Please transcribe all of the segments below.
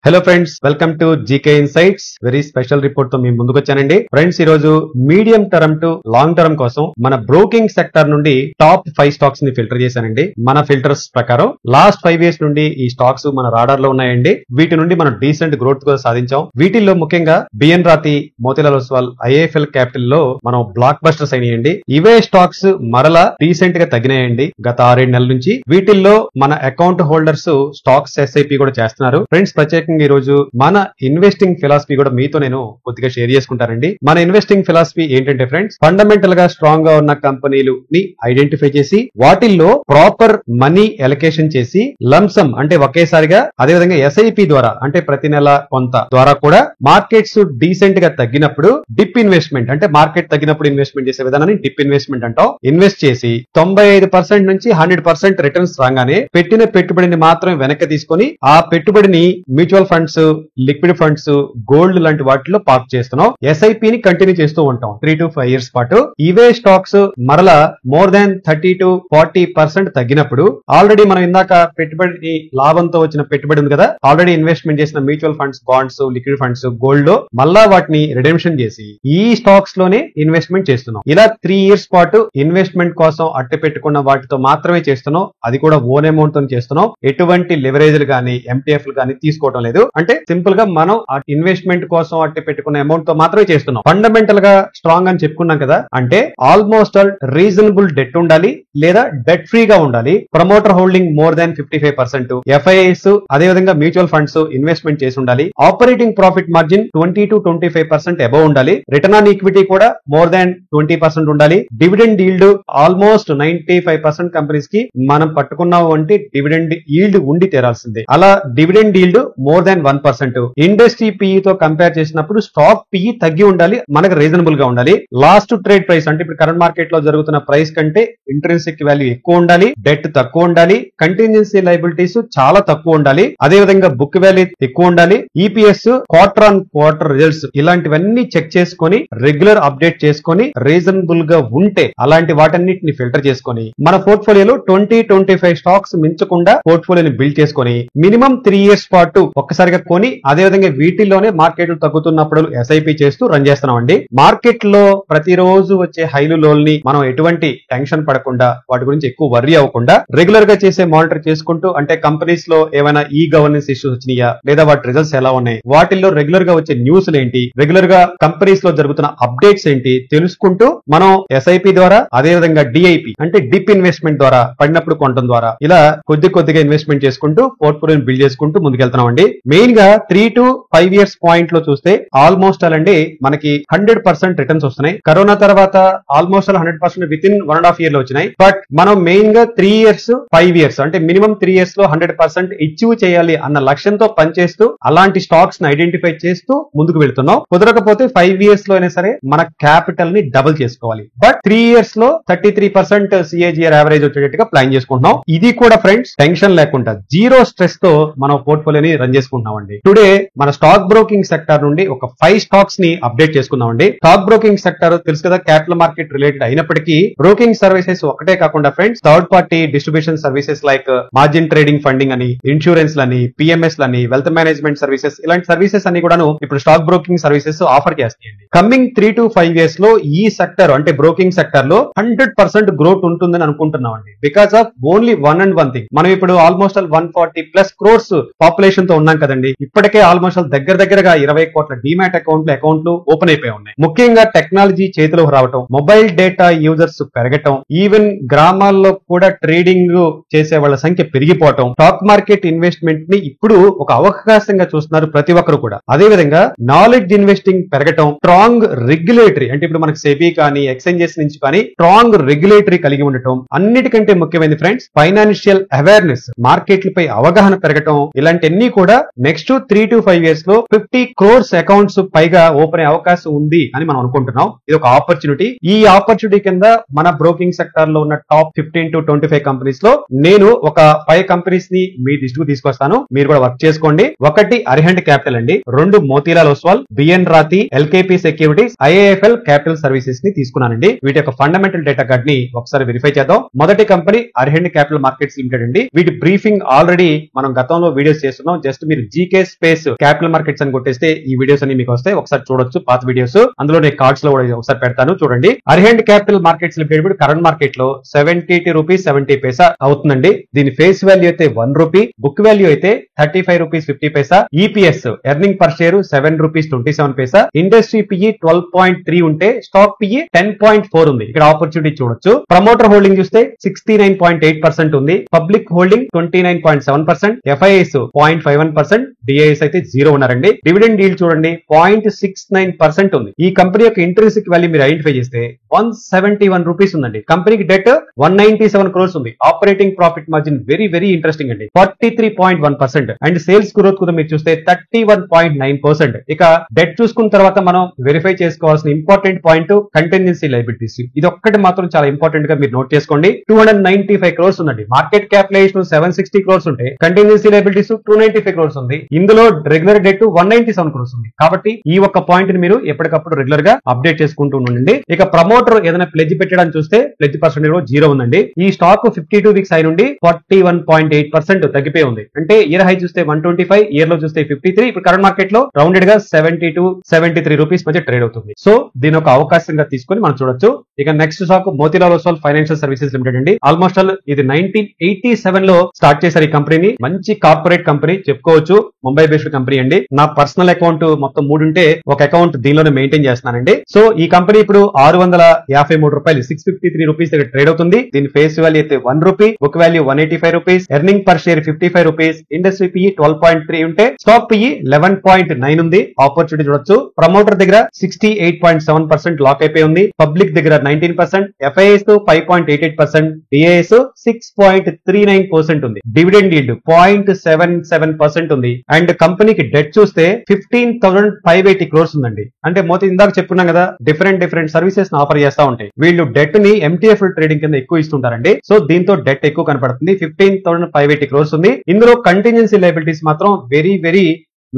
Hello friends, welcome to GK insights. Very special report తో మేము ముందుకు వచ్చానండి. ఫ్రెండ్స్, ఈ రోజు medium term two long term కోసం మన బ్రోకింగ్ సెక్టర్ నుండి టాప్ 5 స్టాక్స్ ని ఫిల్టర్ చేశానండి. మన ఫిల్టర్స్ ప్రకారం లాస్ట్ 5 ఇయర్స్ నుండి ఈ స్టాక్స్ మన రాడార్ లో ఉన్నాయండి. వీటి నుండి మనం డీసెంట్ గ్రోత్ కూడా సాధించాం. వీటిల్లో ముఖ్యంగా బిఎన్ రాతి, మోతీలాల్ ఒస్వాల్, ఐఏఎఫ్ఎల్ క్యాపిటల్ లో మనం బ్లాక్ బస్టర్స్ అయినాయండి. ఇవే స్టాక్స్ మరలా డీసెంట్ గా తగ్గినాయండి గత 6-7 నెలల నుంచి. వీటిల్లో మన అకౌంట్ హోల్డర్స్ స్టాక్స్ ఎస్ఐపి కూడా చేస్తున్నారు. ఫ్రెండ్స్, ప్రత్యేకంగా ఈ రోజు మన ఇన్వెస్టింగ్ ఫిలాసఫీ కూడా మీతో నేను కొద్దిగా షేర్ చేసుకుంటానండి. మన ఇన్వెస్టింగ్ ఫిలాసఫీ ఏంటంటే ఫ్రెండ్స్, ఫండమెంటల్ గా స్ట్రాంగ్ గా ఉన్న కంపెనీలు ని ఐడెంటిఫై చేసి వాటిల్లో ప్రాపర్ మనీ ఎలకేషన్ చేసి లంసమ్ అంటే ఒకేసారిగా, అదేవిధంగా ఎస్ఐపి ద్వారా అంటే ప్రతి నెల కొంత ద్వారా కూడా మార్కెట్స్ డీసెంట్ గా తగ్గినప్పుడు డిప్ ఇన్వెస్ట్మెంట్ అంటే మార్కెట్ తగ్గినప్పుడు ఇన్వెస్ట్మెంట్ చేసే విధానాన్ని డిప్ ఇన్వెస్ట్మెంట్ అంటాం. ఇన్వెస్ట్ చేసి 95% నుంచి 100% రిటర్న్స్ రాగానే పెట్టిన పెట్టుబడిని మాత్రం వెనక్కి తీసుకొని ఆ పెట్టుబడిని mutual funds, liquid funds, gold లాంటి వాటిలో పార్క్ చేస్తున్నాం. ఎస్ఐపిని కంటిన్యూ చేస్తూ ఉంటాం 3 to 5 years పాటు. ఇవే స్టాక్స్ మరలా మోర్ దాన్ 30 to 40% తగ్గినప్పుడు ఆల్రెడీ మనం ఇందాక పెట్టుబడి లాభంతో వచ్చిన పెట్టుబడి ఉంది కదా, ఆల్రెడీ ఇన్వెస్ట్మెంట్ చేసిన mutual funds, bonds, liquid funds, gold లో మళ్ళా వాటిని రిడెంప్షన్ చేసి ఈ స్టాక్స్ లోనే ఇన్వెస్ట్మెంట్ చేస్తున్నాం. ఇలా 3 years పాటు ఇన్వెస్ట్మెంట్ కోసం అట్టు పెట్టుకున్న వాటితో మాత్రమే చేస్తున్నాం. అది కూడా ఓన్ అమౌంట్ తో చేస్తున్నాం. ఎటువంటి లివరేజ్లు గానీ ఎంటీఎఫ్ గానీ తీసుకోవడం లేదు. అంటే సింపుల్ గా మనం ఆ ఇన్వెస్ట్మెంట్ కోసం అట్టి పెట్టుకున్న అమౌంట్ తో మాత్రమే చేస్తున్నాం. ఫండమెంటల్ గా స్ట్రాంగ్ అని చెప్పుకున్నాం కదా, అంటే ఆల్మోస్ట్ ఆల్ రీజనబుల్ డెట్ ఉండాలి లేదా డెట్ ఫ్రీ గా ఉండాలి. Promoter holding more than 55%, FIIs అదేవిధంగా మ్యూచువల్ ఫండ్స్ ఇన్వెస్ట్మెంట్ చేసి ఉండాలి. Operating profit margin 20 to 25% above ఉండాలి. రిటర్న్ ఆన్ ఈక్విటీ కూడా మోర్ దాన్ 20% ఉండాలి. డివిడెండ్ ఈల్డ్ ఆల్మోస్ట్ 95% కంపెనీస్ కి మనం పట్టుకున్నాం అంటే డివిడెండ్ ఈల్డ్ ఉండి తీరాల్సిందే. అలా dividend yield more than 1%. Industry PE తో కంపేర్ చేసినప్పుడు స్టాక్ పిఈ తగ్గి ఉండాలి, మనకు రీజనబుల్ గా ఉండాలి. లాస్ట్ ట్రేడ్ ప్రైస్ అంటే ఇప్పుడు కరెంట్ మార్కెట్ లో జరుగుతున్న ప్రైస్ కంటే ఇంట్రిన్సిక్ వాల్యూ ఎక్కువ ఉండాలి, డెట్ తక్కువ ఉండాలి, కంటింజెన్సీ లయబిలిటీస్ చాలా తక్కువ ఉండాలి, అదేవిధంగా బుక్ వాల్యూ ఎక్కువ ఉండాలి. EPS quarter on quarter results ఇలాంటివన్నీ చెక్ చేసుకొని రెగ్యులర్ అప్డేట్ చేసుకొని రీజనబుల్ గా ఉంటే అలాంటి వాటన్నిటిని ఫిల్టర్ చేసుకొని మన పోర్ట్ఫోలియోలో 20-25 స్టాక్స్ మించకుండా పోర్ట్ఫోలియోని బిల్డ్ చేసుకొని మినిమం 3 years పాటు ఒక్కసారిగా కొని అదేవిధంగా వీటిల్లోనే మార్కెట్లు తగ్గుతున్నప్పుడు ఎస్ఐపి చేస్తూ రన్ చేస్తున్నామండి. మార్కెట్ లో ప్రతిరోజు వచ్చే హైలు లోల్ని మనం ఎటువంటి టెన్షన్ పడకుండా, వాటి గురించి ఎక్కువ వర్రీ అవ్వకుండా రెగ్యులర్ గా చేసే మానిటర్ చేసుకుంటూ, అంటే కంపెనీస్ లో ఏమైనా ఈ గవర్నెన్స్ ఇష్యూస్ వచ్చినాయా లేదా వాటి రిజల్ట్స్ ఎలా ఉన్నాయి, వాటిల్లో రెగ్యులర్ గా వచ్చే న్యూస్ ఏంటి, రెగ్యులర్ గా కంపెనీస్ లో జరుగుతున్న అప్డేట్స్ ఏంటి తెలుసుకుంటూ మనం ఎస్ఐపి ద్వారా అదేవిధంగా డిఐపి అంటే డిప్ ఇన్వెస్ట్మెంట్ ద్వారా పడినప్పుడు కొనడం ద్వారా ఇలా కొద్దిగా ఇన్వెస్ట్మెంట్ చేసుకుంటూ పోర్ట్ఫోలియోని బిల్డ్ చేసుకుంటూ ముందుకెళ్తున్నామండి. మెయిన్ గా 3 to 5 years పాయింట్ లో చూస్తే ఆల్మోస్ట్ అలాంటి మనకి 100% రిటర్న్స్ వస్తున్నాయి. కరోనా తర్వాత ఆల్మోస్ట్ 100% విత్ ఇన్ 1.5 year లో వచ్చినాయి. బట్ మనం మెయిన్ గా 3 years 5 years అంటే మినిమం 3 years లో 100% అచీవ్ చేయాలి అన్న లక్ష్యంతో పనిచేస్తూ అలాంటి స్టాక్స్ ని ఐడెంటిఫై చేస్తూ ముందుకు వెళ్తున్నాం. కుదరకపోతే 5 years లో అయినా సరే మన క్యాపిటల్ ని డబుల్ చేసుకోవాలి. బట్ 3 years లో 33% సిఏజిఆర్ యావరేజ్ వచ్చేటట్టుగా ప్లాన్ చేసుకుంటున్నాం. ఇది కూడా ఫ్రెండ్స్ టెన్షన్ లేకుండా జీరో స్ట్రెస్ తో మనం పోర్ట్ఫోలియోని రన్ చేసుకుంటున్నామండి. టుడే మన స్టాక్ బ్రోకింగ్ సెక్టర్ నుండి ఒక 5 స్టాక్స్ ని అప్డేట్ చేసుకుందామండి. స్టాక్ బ్రోకింగ్ సెక్టర్ తెలుసు కదా, క్యాపిటల్ మార్కెట్ రిలేటెడ్ అయినప్పటికీ బ్రోకింగ్ సర్వీసెస్ ఒకటే కాకుండా friends third party distribution services like margin trading funding అని, ఇన్సూరెన్స్ లని, పిఎంఎస్ లని, వెల్త్ మేనేజ్మెంట్ సర్వీసెస్ ఇలాంటి సర్వీసెస్ అన్ని కూడాను ఇప్పుడు స్టాక్ బ్రోకింగ్ సర్వీసెస్ ఆఫర్ చేస్తాయండి. కమింగ్ 3 to 5 years లో ఈ సెక్టర్ అంటే బ్రోకింగ్ సెక్టర్ లో 100% గ్రోత్ ఉంటుందని అనుకుంటున్నామండి. Because of only one thing, మనం ఇప్పుడు ఆల్మోస్ట్ 140+ crores పాపులేషన్ తో ఉన్నాం కదండి. ఇప్పటికే ఆల్మోస్ట్ దగ్గరగా 20 కోట్ల డిమాట్ అకౌంట్లు ఓపెన్ అయిపోయి ఉన్నాయి. ముఖ్యంగా టెక్నాలజీ చేతిలో రావటం, మొబైల్ డేటా యూజర్స్ పెరగటం, ఈవెన్ గ్రామాల్లో కూడా ట్రేడింగ్ చేసే వాళ్ళ సంఖ్య పెరిగిపోవటం, స్టాక్ మార్కెట్ ఇన్వెస్ట్మెంట్ ని ఇప్పుడు ఒక అవకాశంగా చూస్తున్నారు ప్రతి ఒక్కరు కూడా. అదే విధంగా నాలెడ్జ్ ఇన్వెస్టింగ్ పెరగటం, స్ట్రాంగ్ రెగ్యులేటరీ అంటే ఇప్పుడు మనకు సెబీ కానీ ఎక్స్చేంజెస్ నుంచి కానీ స్ట్రాంగ్ రెగ్యులేటరీ కలిగి ఉండటం, అన్నిటికంటే ముఖ్యమైనది ఫ్రెండ్స్ ఫైనాన్షియల్ అవేర్నెస్, మార్కెట్లపై అవగాహన పెరగటం, ఇలాంటివన్నీ కూడా నెక్స్ట్ 3 to 5 years లో 50 crores అకౌంట్స్ పైగా ఓపెన్ అయ్యే అవకాశం ఉంది అని మనం అనుకుంటున్నాం. ఇది ఒక ఆపర్చునిటీ. ఈ ఆపర్చునిటీ కింద మన బ్రోకింగ్ సెక్టర్ లో ఉన్న టాప్ 15 to 25 కంపెనీస్ లో నేను ఒక 5 కంపెనీస్ ని మీ దృష్టికి తీసుకొస్తాను. మీరు కూడా వర్క్ చేసుకోండి. 1 అరిహంట్ క్యాపిటల్ అండి, 2 మోతీలాల్ ఒస్వాల్, బిఎన్ రాతి, LKP securities, IAFL capital services ని తీసుకున్నానండి. వీటి యొక్క ఫండమెంటల్ డేటా కార్డ్ ని ఒకసారి వెరిఫై చేద్దాం. మొదటి company Arihant capital markets limited అండి. వీటి బ్రీఫింగ్ ఆల్రెడీ మనం గతంలో వీడియోస్ చేస్తున్నాం. జస్ట్ మీరు జీకే స్పేస్ క్యాపిటల్ మార్కెట్స్ అని కొట్టేస్తే ఈ వీడియోస్ అన్ని మీకు వస్తాయి. ఒకసారి చూడొచ్చు పాత వీడియోస్. అందులో నేను కార్డ్స్ లో కూడా ఒకసారి పెడతాను చూడండి. Arihant capital markets limited current market లో 72 రూపీస్ 70 పైసా అవుతుందండి. దీని ఫేస్ వాల్యూ అయితే 1 రూపీ, బుక్ వాల్యూ అయితే 35 rupees 50 paisa. EPS earning per share 7 rupees 27 paisa. Industry PE 12.3 ఉంటే స్టాక్ పిఈ 10.4 ఉంది. ఇక్కడ ఆపర్చునిటీ చూడొచ్చు. ప్రమోటర్ హోల్డింగ్ చూస్తే 69.8% ఉంది. పబ్లిక్ హోల్డింగ్ 29.7%, ఎఫ్ఐఎస్ 0.51%, డిఐఎస్ అయితే 0 ఉన్నారండి. డివిడెండ్ ఈల్డ్ చూడండి 0.69% ఉంది. ఈ కంపెనీ యొక్క ఇంట్రెన్సిక్ వాల్యూ మీరు ఐడెంటిఫై చేస్తే 171 రూపీస్ ఉందండి. కంపెనీకి డెట్ 197 క్రోర్స్ ఉంది. Operating profit margin very very interesting అండి, 43.1%. అండ్ సేల్స్ గ్రోత్ కూడా మీరు చూస్తే 31.9%. ఇక డెట్ చూసుకున్న తర్వాత మనం వెరిఫై చేసుకోవాల్సిన ఇంపార్టెంట్ పాయింట్ కంటింజెన్సీ లైబిలిటీస్. ఇది ఒక్కటి మాత్రం చాలా ఇంపార్టెంట్ గా మీరు నోట్ చేసుకోండి. 295 క్రోర్స్ ఉందండి. మార్కెట్ క్యాపిటలైజేషన్ 760 క్రోర్స్ ఉంటే కంటింజెన్సీ లైబిలిటీస్ 295 క్రోర్స్ ఉంది. ఇందులో రెగ్యులర్ డెట్ 197 క్రోర్స్ ఉంది. కాబట్టి ఈ ఒక్క పాయింట్ ని మీరు ఎప్పటికప్పుడు రెగ్యులర్ గా అప్డేట్ చేసుకుంటూ ఉండండి. ఇక ప్రమోటర్ ఏదైనా ప్లెడ్జ్ పెట్టడానికి చూస్తే ప్లెడ్జ్ పర్సెంటేజ్ 0 ఉందండి. ఈ స్టాక్ 52 వీక్స్ హై నుండి 41.8% తగ్గిపోయి ఉంది. అంటే ఇయర్ హై చూస్తే 125, ఇయర్ లో చూస్తే 53. ఇప్పుడు కరెంట్ మార్కెట్ లో రౌండెడ్ గా 72-73 రూపీస్ మధ్య ట్రేడ్ అవుతుంది. సో దీని ఒక అవకాశంగా తీసుకొని మనం చూడొచ్చు. ఇక next stock Motilal Oswal financial services limited అండి. ఆల్మోస్ట్ ఆల్ ఇది 1987 లో స్టార్ట్ చేశారు ఈ కంపెనీని. మంచి కార్పొరేట్ కంపెనీ చెప్పుకోవచ్చు. ముంబై బేస్డ్ కంపెనీ అండి. నా పర్సనల్ అకౌంట్ మొత్తం 3 ఉంటే ఒక అకౌంట్ దీనిలోనే మెయింటైన్ చేస్తున్నానండి. సో ఈ కంపెనీ ఇప్పుడు 653 రూపాయలు 653 రూపీస్ దగ్గర ట్రేడ్ అవుతుంది. దీని ఫేస్ వాల్యూ అయితే 1 rupee, book value 185 rupees, earning per share 55 rupees, industry PE 12.3 ఉంటే స్టాక్ పిఈ 11.9 ఉంది. ఆపర్చునిటీ చూడొచ్చు. ప్రమోటర్ దగ్గర 68.7% లాక్ అయిపోయి ఉంది. పబ్లిక్ దగ్గర 19%, ఎఫ్ఐఎస్ 5.88%, డిఐఎస్ 6.39% ఉంది. డివిడెండ్ ఈల్డ్ 0.77% ఉంది. అండ్ కంపెనీకి డెట్ చూస్తే 15,580 క్రోర్స్ ఉందండి. అంటే మోతి ఇందాక చెప్పుకున్నాం కదా, డిఫరెంట్ సర్వీసెస్ ఆఫర్ చేస్తా ఉంటాయి. వీళ్ళు డెట్ ని ఎంటీఎఫ్ ట్రేడింగ్ కింద ఎక్కువ ఇస్తుంటారండి. సో దీంతో డెట్ ఎక్కువ కనపడుతుంది. 15,580 క్రోర్స్ ఉంది. ఇందులో కంటింజెన్సీ లయబిలిటీస్ మాత్రం వెరీ వెరీ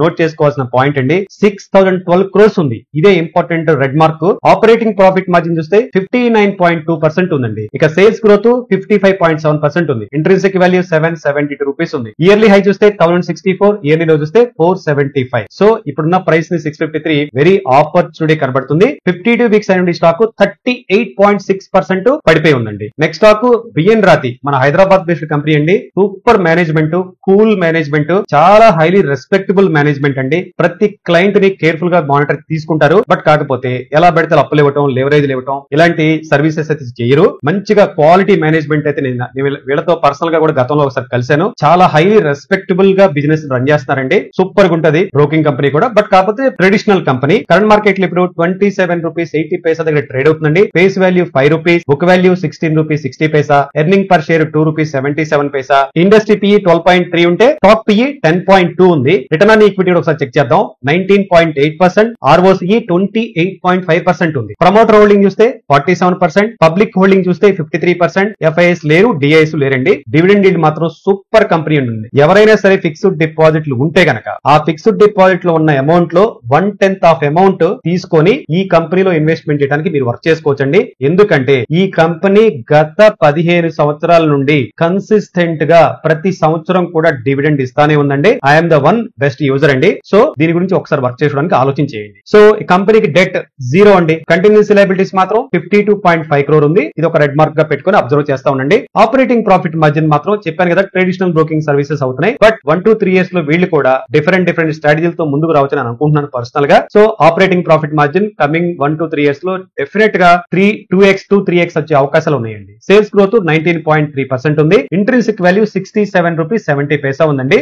నోట్ చేసుకోవాల్సిన పాయింట్ అండి. 6,012 క్రోర్స్ ఉంది. ఇదే important red mark. Operating profit margin చూస్తే 59.2% ఉందండి. ఇక సేల్స్ గ్రోత్ 55.7% ఉంది. ఇంట్రెన్సిక్ వాల్యూ 772 రూపీస్ ఉంది. ఇయర్లీ హై చూస్తే 1064, ఇయర్లీ లో చూస్తే 475. సో ఇప్పుడున్న ప్రైస్ ని 653 వెరీ ఆపర్చునిటీ కనబడుతుంది. 52 వీక్స్ అయిన స్టాక్ 38.6% పడిపోయి ఉందండి. నెక్స్ట్ స్టాక్ బిఎన్ రాతి, మన హైదరాబాద్ బేస్డ్ కంపెనీ అండి. సూపర్ మేనేజ్మెంట్, కూల్ మేనేజ్మెంట్, చాలా హైలీ రెస్పెక్టబుల్ మేనేజ్మెంట్ అండి. ప్రతి క్లయింట్ ని కేర్ఫుల్ గా మానిటర్ తీసుకుంటారు. బట్ కాకపోతే ఎలా పెడితే అప్పులు ఇవ్వటం, లెవరేజ్ ఇవ్వటం, ఇలాంటి సర్వీసెస్ అయితే చేయరు. మంచిగా క్వాలిటీ మేనేజ్మెంట్ అయితే నేను వీళ్ళతో పర్సనల్ గా కూడా గతంలో ఒకసారి కలిశాను. చాలా హైలీ రెస్పెక్టబుల్ గా బిజినెస్ రన్ చేస్తున్నారండి. సూపర్ గా ఉంటది బ్రోకింగ్ కంపెనీ కూడా. బట్ కాకపోతే ట్రెడిషనల్ కంపెనీ. కరెంట్ మార్కెట్ లో ఇప్పుడు 27 రూపీస్ 80 పైసా దగ్గర ట్రేడ్ అవుతుందండి. Face value 5 rupees, book value 16 rupees 60 పైసా, ఎర్నింగ్ పర్ షేర్ 2 రూపీస్ 77 పైసా, ఇండస్ట్రీ పిఈ 12.3 ఉంటే స్టాక్ పిఈ 10.2 ఉంది. రిటర్న్ ఆన్ ఈక్విటీ ఒకసారి చెక్ చేద్దాం. 19.8%, ఆర్ఓసిఈ 28.5% ఉంది. ప్రమోటర్ హోల్డింగ్ చూస్తే 47%, పబ్లిక్ హోల్డింగ్ చూస్తే 53%, ఎఫ్ఐఎస్ లేరు, డిఐఎస్ లేరండి. డివిడెండ్ ఈల్డ్ మాత్రం సూపర్ కంపెనీ ఉంది. ఎవరైనా సరే ఫిక్స్డ్ డిపాజిట్లు ఉంటే గనక ఆ ఫిక్స్డ్ డిపాజిట్ లో ఉన్న అమౌంట్ లో 1/10 ఆఫ్ అమౌంట్ తీసుకొని ఈ కంపెనీలో ఇన్వెస్ట్మెంట్ చేయడానికి మీరు వర్క్ చేసుకోవచ్చండి. ఎందుకంటే ఈ కంపెనీ గత 15 సంవత్సరాల నుండి కన్సిస్టెంట్ గా ప్రతి సంవత్సరం కూడా డివిడెండ్ ఇస్తానే ఉందండి. I'm the one best user అండి. సో దీని గురించి ఒకసారి వర్క్ చేసుకోవడానికి ఆలోచన చేయండి. సో ఈ కంపెనీకి డెట్ 0 అండి. కంటిన్యూస్ లయబిలిటీస్ మాత్రం 52.5 క్రోర్ ఉంది. ఇది ఒక రెడ్ మార్క్ గా పెట్టుకొని అబ్జర్వ్ చేస్తా ఉండండి. ఆపరేటింగ్ ప్రాఫిట్ మార్జిన్ మాత్రం చెప్పాను కదా, ట్రెడిషనల్ బ్రోకింగ్ సర్వీసెస్ అవుతున్నాయి. బట్ 1 to 3 ఇయర్స్ లో వీళ్ళు కూడా డిఫరెంట్ స్ట్రాటజీలతో ముందుకు రావచ్చు అని అనుకుంటున్నాను పర్సనల్ గా. So operating profit margin coming 1 to 3 years లో డెఫినెట్ గా 2x to 3x వచ్చే అవకాశాలు ఉన్నాయండి. సేల్స్ గ్రోత్ 19.3% ఉంది. ఇంట్రెన్సిక్ వాల్యూ 67 రూపీస్ 70 పైసా ఉందండి.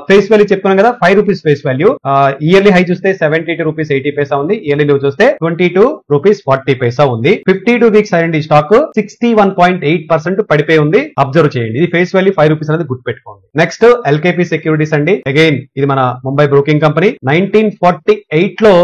ఫేస్ వాల్యూ చెప్పుకున్నాం కదా, 5 rupees face value. Yearly high చూస్తే 72 రూపీస్ 80 పైసా ఉంది. ఇయర్లీ లో చూస్తే 22 రూపీస్ 40 పైసా ఉంది. 52 వీక్స్ అయ్యండి స్టాక్ 61.8% పడిపోయి ఉంది. అబ్జర్వ్ చేయండి. ఇది ఫేస్ వాల్యూ 5 రూపీస్ అనేది గుర్తుపెట్టుకోండి. నెక్స్ట్ ఎల్కేపీ సెక్యూరిటీస్ అండి. అగైన్ ఇది మన ముంబై బ్రోకింగ్ కంపెనీ. 1948 లో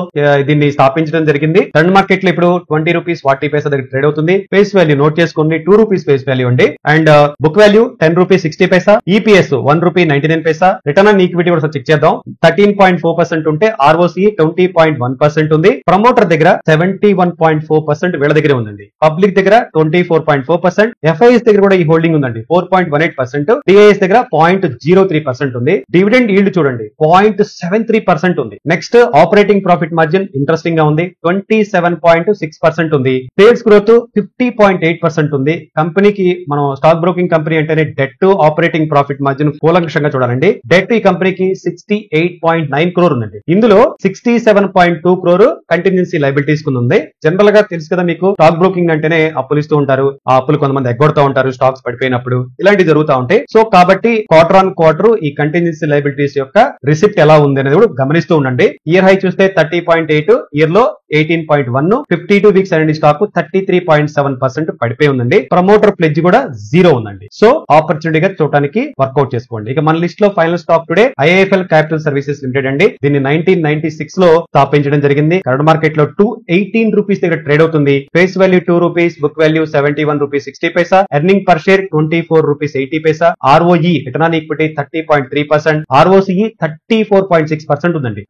దీన్ని స్థాపించడం జరిగింది. కరెంట్ మార్కెట్ లో ఇప్పుడు 20 రూపీస్ 40 పైసా దగ్గర ట్రేడ్ అవుతుంది. ఫేస్ వాల్యూ నోట్ చేసుకోండి, 2 రూపీస్ ఫేస్ వాల్యూ అండి. And book value 10 rupees 60 Paisa, EPS 1 rupee 99 Paisa. Return on equity కూడా చెక్ చేద్దాం. 13.4% ఉంటే ROCE 20.1% ఉంది. ప్రమోటర్ దగ్గర 71.4% వీళ్ళ దగ్గరే ఉందండి. పబ్లిక్ దగ్గర 24.4%, FIS దగ్గర కూడా ఈ హోల్డింగ్ ఉందండి 4.18%, DIS దగ్గర 0.03% ఉంది. డివిడెండ్ ఈల్డ్ చూడండి 0.73% ఉంది. Next operating profit margin interesting గా ఉంది 27.6% ఉంది. సేల్స్ గ్రోత్ 50.8% ఉంది. కంపెనీకి మనం స్టాక్ బ్రోకింగ్ కంపెనీ అంటేనే debt to operating profit margin కూలంకషంగా చూడాలండి. డెట్ ఈ కంపెనీకి 68.9 crore ఉందండి. ఇందులో 67.2 crore కంటిన్యూన్సీ లైబిలిటీస్ కింద ఉంది. జనరల్ గా తెలుసు కదా మీకు, స్టాక్ బ్రోకింగ్ అంటేనే అప్పులు ఇస్తూ ఉంటారు. ఆ అప్పులు కొంతమంది ఎగ్గొడతా ఉంటారు స్టాక్స్ పడిపోయినప్పుడు, ఇలాంటివి జరుగుతూ ఉంటాయి. సో కాబట్టి క్వార్టర్ ఆన్ క్వార్టర్ ఈ కంటిన్యూన్సీ లైబిలిటీస్ యొక్క రిసిప్ట్ ఎలా ఉంది అనేది కూడా గమనిస్తూ ఉండండి. ఇయర్ హై చూస్తే 30.8, ఇయర్ లో 18.1, 52 వీక్స్ అనేది స్టాక్ 33.7% పడిపోయి ఉందండి. ప్రమోటర్ ప్లెడ్జ్ కూడా 0 ఉందండి. సో ఆపర్చునిటీగా చూడడానికి వర్కౌట్ చేసుకోండి. ఇక మన లిస్ట్ లో final stock today IIFL capital services limited అండి. దీన్ని 1996 లో స్థాపించడం జరిగింది. కరెంట్ మార్కెట్ లో 218 రూపీస్ దగ్గర ట్రేడ్ అవుతుంది. Face value 2 rupees, book value 71 rupees 60 Paisa, earning per share 24 rupees 80 Paisa, ROE return on equity 30.3%, ROCE 34.6% ఉందండి.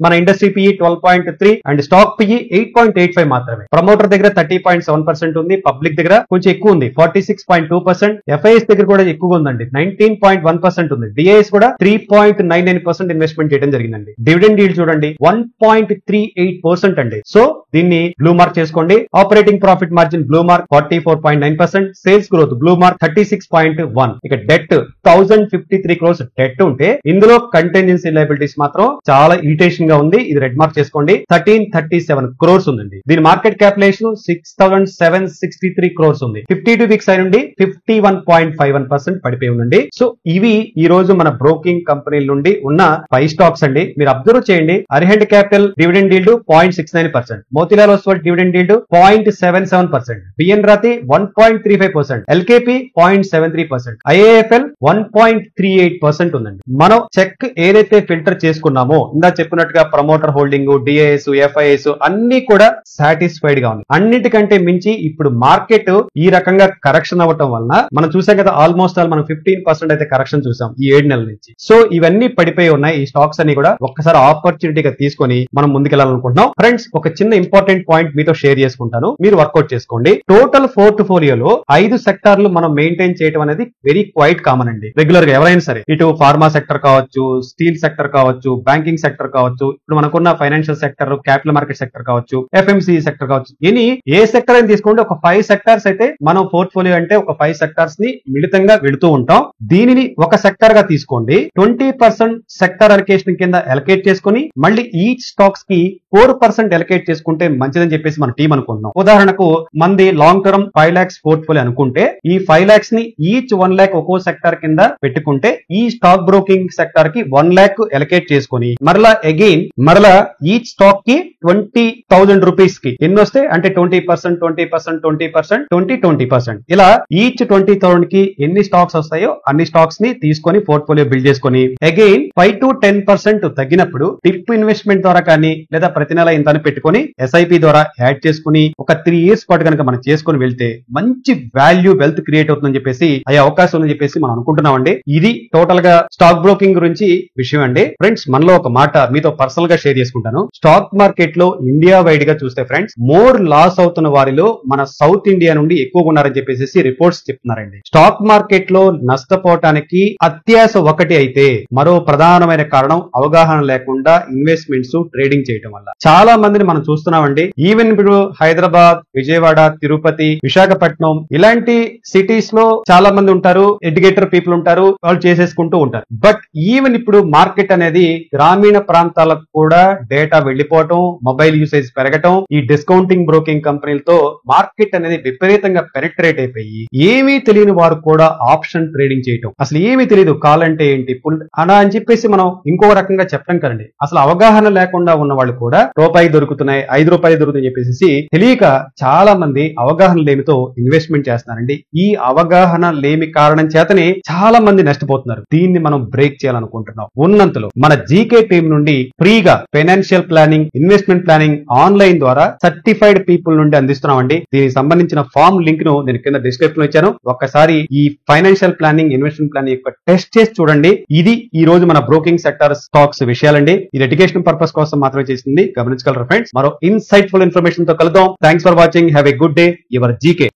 మన industry PE 12.3 and stock PE 8.85 మాత్రమే. ప్రమోటర్ దగ్గర 30.7% ఉంది. పబ్లిక్ దగ్గర కొంచెం ఎక్కువ ఉంది 46.2%, FIS దగ్గర కూడా ఎక్కువగా ఉందండి 19.1% ఉంది. DIS కూడా 3.99% ఇన్వెస్ట్మెంట్ చేయడం జరిగిందండి. డివిడెండ్ ఈల్డ్ చూడండి 1.38% అండి. సో దీన్ని బ్లూ మార్క్ చేసుకోండి. Operating profit margin blue mark 44.9%, sales growth blue mark 36.1. ఇక డెట్ 1053 crores డెట్ ఉంటే ఇందులో కంటిన్యూన్సీ లయబిలిటీస్ మాత్రం చాలా ఇరిటేషన్ గా ఉంది. ఇది రెడ్ మార్క్ చేసుకోండి 1337 crores ఉందండి. దీని మార్కెట్ క్యాపిటలైజేషన్ 6763 crores ఉంది. 52 వీక్స్ అయి నుండి 51.51% పడిపోయి ఉందండి. సో ఇవి ఈ రోజు మన బ్రోకింగ్ కంపెనీల నుండి ఉన్న 5 స్టాక్స్ అండి. మీరు అబ్జర్వ్ చేయండి. Arihant capital dividend yield 0.69%, Motilal Oswal dividend yield 0.77%, BN Rathi 1.35%, LKP 0.73%, IIFL 1.38% ఉందండి. మనం చెక్ ఏదైతే ఫిల్టర్ చేసుకున్నామో ఇందా చెప్పినట్టుగా ప్రమోటర్ హోల్డింగ్, DIS, FIS అన్ని కూడా సాటిస్ఫైడ్ గా ఉన్నాయి. అన్నిటికంటే మించి ఇప్పుడు మార్కెట్ ఈ రకంగా కరెక్షన్ అవ్వటం వలన మనం చూసాం కదా, ఆల్మోస్ట్ ఆల్ మనం 15% అయితే కరెక్షన్ చూసాం ఈ 7 నెలల నుంచి. సో ఇవన్నీ పడిపోయి ఉన్నాయి. ఈ స్టాక్స్ అన్ని కూడా ఒక్కసారి ఆపర్చునిటీగా తీసుకొని మనం ముందుకెళ్లాలనుకుంటున్నాం. ఫ్రెండ్స్, ఒక చిన్న ఇంపార్టెంట్ పాయింట్ మీతో షేర్ చేసుకుంటాను, మీరు వర్కౌట్ చేసుకోండి. టోటల్ పోర్ట్ఫోలియోలో 5 సెక్టార్లు మనం మెయింటైన్ చేయడం అనేది వెరీ క్వైట్ కామన్ అండి. రెగ్యులర్ గా ఎవరైనా సరే, ఇటు ఫార్మా సెక్టర్ కావచ్చు, స్టీల్ సెక్టర్ కావచ్చు, బ్యాంకింగ్ సెక్టర్ కావచ్చు, ఇప్పుడు మనకున్న financial sector, capital market sector కావచ్చు, FMCG సెక్టర్ కావచ్చు, ఏ సెక్టర్ అయినా తీసుకోండి, ఒక 5 సెక్టార్స్ అయితే మనం పోర్ట్ఫోలియో అంటే ఒక 5 సెక్టార్స్ ని మిళితంగా వెళుతూ ఉంటాం. దీనిని ఒక సెక్టర్ గా తీసుకోండి, 20% సెక్టర్ అలొకేషన్ కింద అలొకేట్ చేసుకుని మళ్ళీ ఈచ్ స్టాక్స్ కి 4% అలొకేట్ చేసుకుంటే మంచిదని చెప్పేసి మన టీం అనుకుంటున్నాం. ఉదాహరణకు మంది లాంగ్ టర్మ్ 5 lakhs పోర్ట్ఫోలియో అనుకుంటే ఈ 5 lakhs ని ఈచ్ 1 lakh ఒక్కో సెక్టర్ కింద పెట్టుకుంటే ఈ స్టాక్ బ్రోకింగ్ సెక్టర్ కి 1 lakh అలొకేట్ చేసుకుని మరలా ఈచ్ స్టాక్ కి 20,000 రూపీస్ కి ఎన్ని వస్తే అంటే 20%, 20%, 20%, 20% ఇలా ఈచ్ 20,000 కి ఎన్ని స్టాక్స్ వస్తాయో అన్ని స్టాక్స్ ని తీసుకొని పోర్ట్ఫోలియో బిల్డ్ చేసుకొని అగైన్ 5 to 10% తగ్గినప్పుడు టిప్ ఇన్వెస్ట్మెంట్ ద్వారా కానీ లేదా ప్రతి నెల ఇంత పెట్టుకొని SIP ద్వారా యాడ్ చేసుకుని ఒక 3 years పాటు కనుక మనం చేసుకుని వెళ్తే మంచి వాల్యూ వెల్త్ క్రియేట్ అవుతుందని చెప్పేసి అయ్యే అవకాశం ఉందని చెప్పేసి మనం అనుకుంటున్నామండి. ఇది టోటల్ గా స్టాక్ బ్రోకింగ్ గురించి విషయం అండి. ఫ్రెండ్స్, మనలో ఒక మాట మీతో పర్సనల్ గా షేర్ చేసుకుంటాను. స్టాక్ మార్కెట్ లో ఇండియా వైడ్ గా చూస్తే ఫ్రెండ్స్, మోర్ లాస్ అవుతున్న వారిలో మన సౌత్ ఇండియా నుండి ఎక్కువగా ఉన్నారని చెప్పేసి రిపోర్ట్స్ చెప్తున్నారండి. స్టాక్ మార్కెట్ లో నష్టపోవటానికి అత్యాశ ఒకటి అయితే మరో ప్రధానమైన కారణం అవగాహన లేకుండా ఇన్వెస్ట్మెంట్స్ ట్రేడింగ్ చేయడం వల్ల. చాలా మందిని మనం చూస్తున్నామండి. ఈవెన్ ఇప్పుడు హైదరాబాద్, విజయవాడ, తిరుపతి, విశాఖపట్నం ఇలాంటి సిటీస్ లో చాలా మంది ఉంటారు, ఎడ్యుకేటర్ పీపుల్ ఉంటారు, వాళ్ళు చేసేసుకుంటూ ఉంటారు. బట్ ఈవెన్ ఇప్పుడు మార్కెట్ అనేది గ్రామీణ ప్రాంతాలకు కూడా డేటా వెళ్లిపోవటం, మొబైల్ యూసేజ్ పెరగటం, ఈ డిస్కౌంటింగ్ బ్రోకింగ్ కంపెనీలతో మార్కెట్ అనేది విపరీతంగా పెనిట్రేట్ అయిపోయి ఏమీ తెలియని వారు కూడా ఆప్షన్ ట్రేడింగ్ చేయటం. అసలు ఏమీ తెలియదు, కాల్ అంటే ఏంటి, పుల్ అలా అని చెప్పేసి మనం ఇంకో రకంగా చెప్పడం కదండి. అసలు అవగాహన లేకుండా ఉన్న వాళ్ళు కూడా రూపాయి దొరుకుతున్నాయి, 5 రూపాయలు దొరుకుతాయని చెప్పేసి తెలియక చాలా మంది అవగాహన లేమితో ఇన్వెస్ట్మెంట్ చేస్తున్నారండి. ఈ అవగాహన లేమి కారణం చేతనే చాలా మంది నష్టపోతున్నారు. దీన్ని మనం బ్రేక్ చేయాలనుకుంటున్నాం. ఉన్నంతలో మన జీకే టీం నుండి ఫ్రీగా financial planning, investment investment planning online ద్వారా సర్టిఫైడ్ పీపుల్ నుండి అందిస్తున్నామండి. దీనికి సంబంధించిన ఫామ్ లింక్ ను నేను కింద డిస్క్రిప్షన్ లో ఇచ్చాను. ఒక్కసారి ఈ ఫైనాన్షియల్ ప్లానింగ్ ఇన్వెస్ట్మెంట్ ప్లానింగ్ యొక్క టెస్ట్ చేసి చూడండి. ఇది ఈ రోజు మన బ్రోకింగ్ సెక్టర్ స్టాక్స్ విషయాలండి. ఇది ఎడ్యుకేషన్ పర్పస్ కోసం మాత్రమే చేసింది, గమనించగలరు ఫ్రెండ్స్. మరో ఇన్సైట్ఫుల్ ఇన్ఫర్మేషన్ తో కలుద్దాం. Thanks for watching. Have a good day. Your GK.